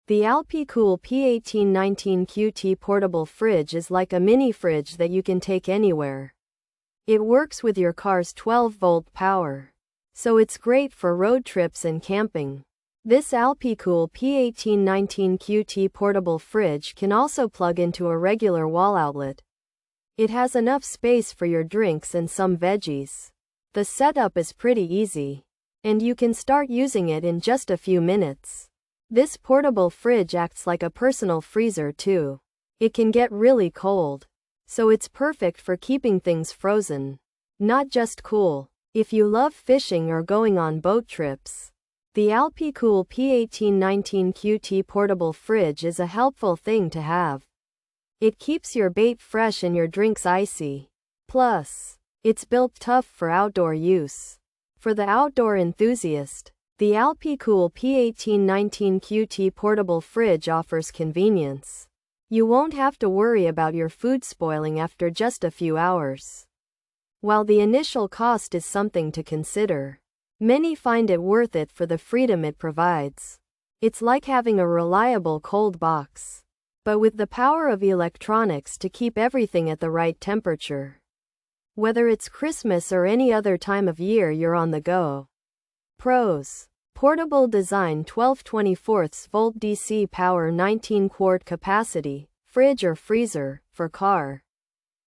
The Alpicool P18 19Qt portable fridge is like a mini fridge that you can take anywhere. It works with your car's 12-volt power, so it's great for road trips and camping. This Alpicool P18 19Qt portable fridge can also plug into a regular wall outlet. It has enough space for your drinks and some veggies. The setup is pretty easy, and you can start using it in just a few minutes. This portable fridge acts like a personal freezer too. It can get really cold, so it's perfect for keeping things frozen, not just cool. If you love fishing or going on boat trips, the Alpicool P18 19Qt portable fridge is a helpful thing to have. It keeps your bait fresh and your drinks icy. Plus, it's built tough for outdoor use. For the outdoor enthusiast, the Alpicool P18 19Qt portable fridge offers convenience. You won't have to worry about your food spoiling after just a few hours. While the initial cost is something to consider, many find it worth it for the freedom it provides. It's like having a reliable cold box, but with the power of electronics to keep everything at the right temperature. Whether it's Christmas or any other time of year you're on the go. Pros: portable design, 12/24 volt DC power, 19-quart capacity, fridge or freezer, for car,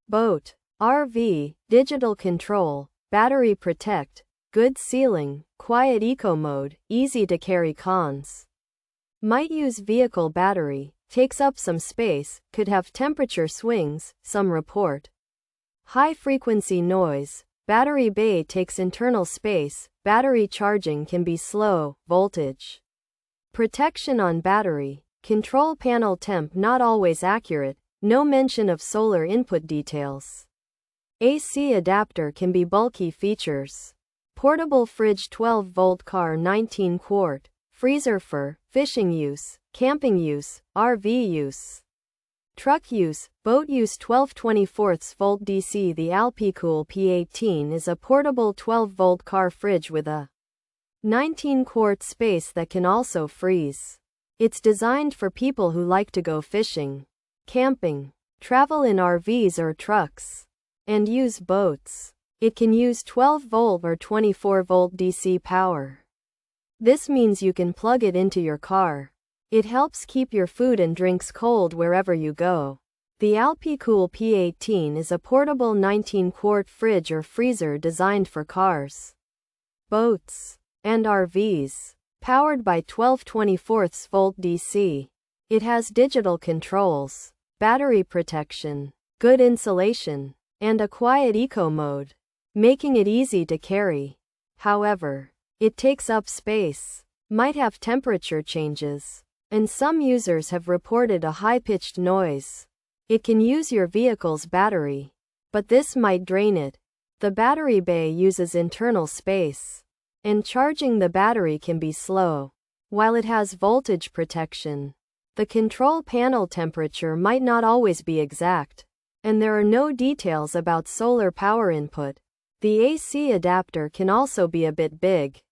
boat, RV, digital control, battery protect, good sealing, quiet eco mode, easy to carry. Cons: might use vehicle battery, takes up some space, could have temperature swings, some report. High frequency noise, battery bay takes internal space, battery charging can be slow, voltage protection on battery, control panel temp not always accurate, no mention of solar input details. AC adapter can be bulky. Features: portable fridge, 12-volt car, 19-quart, freezer for fishing use, camping use, RV use, truck use, boat use, 12/24 volt DC. The Alpicool P18 is a portable 12-volt car fridge with a 19-quart space that can also freeze. It's designed for people who like to go fishing, camping, travel in RVs or trucks, and use boats. It can use 12-volt or 24-volt DC power. This means you can plug it into your car. It helps keep your food and drinks cold wherever you go. The Alpicool P18 is a portable 19-quart fridge or freezer designed for cars, boats, and RVs. Powered by 12/24 volt DC. It has digital controls, battery protection, good insulation, and a quiet eco mode, making it easy to carry. However, it takes up space, might have temperature changes, and some users have reported a high-pitched noise. It can use your vehicle's battery, but this might drain it. The battery bay uses internal space, and charging the battery can be slow. While it has voltage protection, the control panel temperature might not always be exact, and there are no details about solar power input. The AC adapter can also be a bit big.